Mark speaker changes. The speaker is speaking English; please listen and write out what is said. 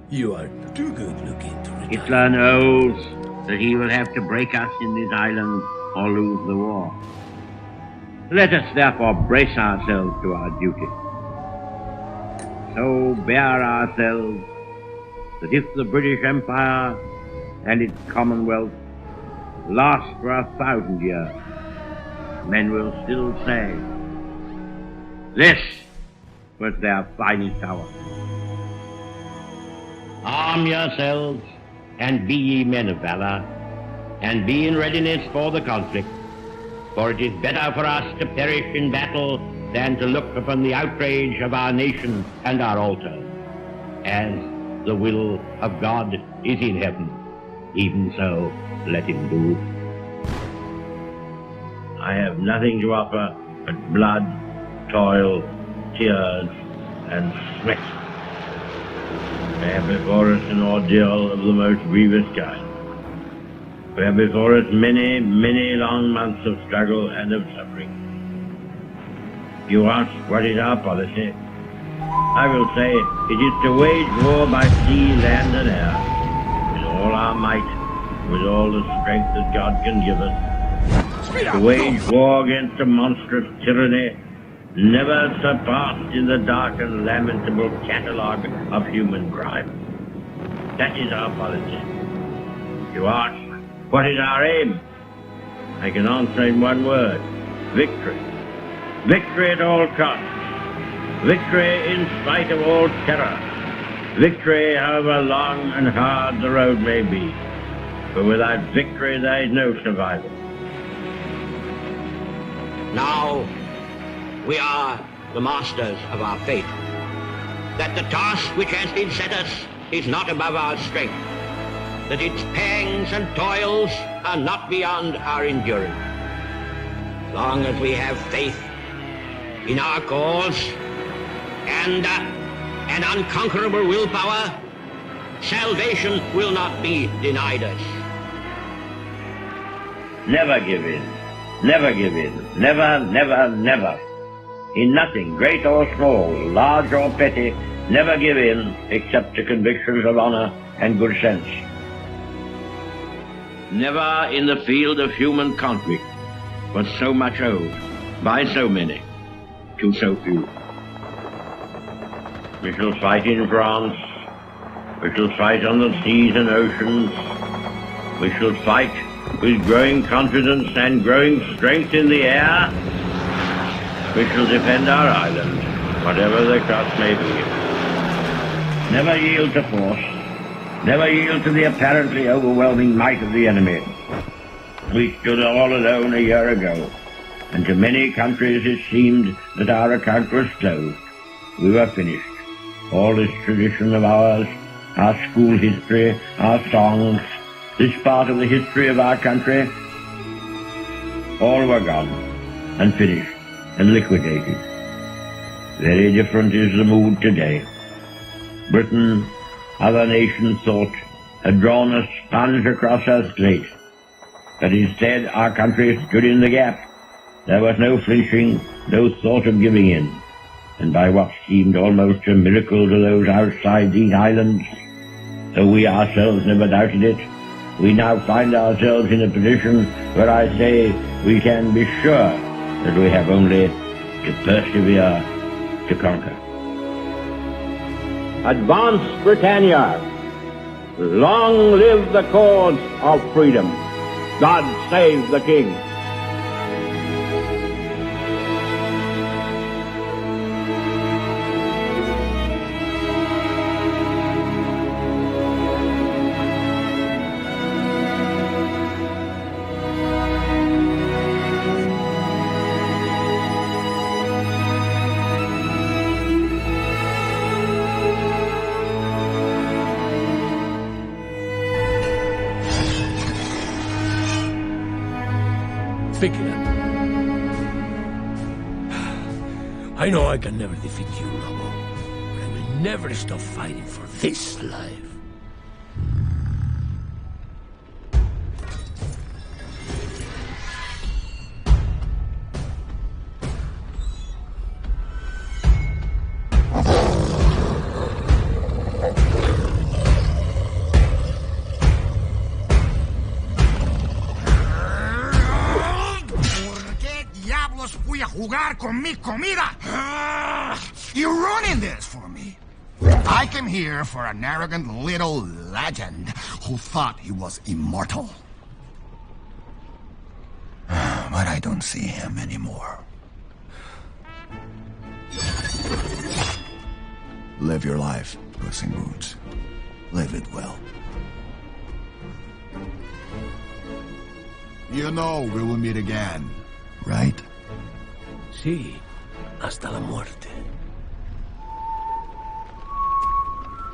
Speaker 1: You are too good looking to retire.
Speaker 2: Hitler knows that he will have to break us in this island or lose the war. Let us therefore brace ourselves to our duty. So bear ourselves that if the British Empire and its Commonwealth last for 1,000 years, men will still say, this was their finest hour. Arm yourselves, and be ye men of valor, and be in readiness for the conflict, for it is better for us to perish in battle than to look upon the outrage of our nation and our altar. As the will of God is in heaven, even so let him do. I have nothing to offer but blood, toil, tears, and sweat. We have before us an ordeal of the most grievous kind. We have before us many, many long months of struggle and of suffering. You ask what is our policy? I will say it is to wage war by sea, land, and air, with all our might, with all the strength that God can give us, to wage war against a monstrous tyranny never surpassed in the dark and lamentable catalogue of human crime. That is our policy. You ask, what is our aim? I can answer in one word: victory. Victory at all costs. Victory in spite of all terror. Victory however long and hard the road may be. For without victory there is no survival.
Speaker 3: Now we are the masters of our fate. That the task which has been set us is not above our strength. That its pangs and toils are not beyond our endurance. Long as we have faith in our cause and an unconquerable willpower, salvation will not be denied us.
Speaker 2: Never give in. Never give in. Never, never, never. In nothing, great or small, large or petty, never give in except to convictions of honor and good sense. Never in the field of human conflict was so much owed by so many to so few. We shall fight in France. We shall fight on the seas and oceans. We shall fight with growing confidence and growing strength in the air. We shall defend our island, whatever the cost may be. Never yield to force. Never yield to the apparently overwhelming might of the enemy. We stood all alone a year ago, and to many countries it seemed that our account was closed. We were finished. All this tradition of ours, our school history, our songs, this part of the history of our country, all were gone and finished and liquidated. Very different is the mood today. Britain, other nations thought, had drawn a sponge across her slate, but instead our country stood in the gap. There was no flinching, no thought of giving in, and by what seemed almost a miracle to those outside these islands, though we ourselves never doubted it, we now find ourselves in a position where I say we can be sure that we have only to persevere to conquer. Advance, Britannia! Long live the cause of freedom! God save the King!
Speaker 1: Vigilant. I know I can never defeat you, Lobo, but I will never stop fighting for this life.
Speaker 4: Voy a jugar con mi comida. You're ruining this for me. I came here for an arrogant little legend who thought he was immortal. But I don't see him anymore. Live your life, Puss in Boots. Live it well. You know we will meet again, right?
Speaker 1: Sí, hasta la muerte.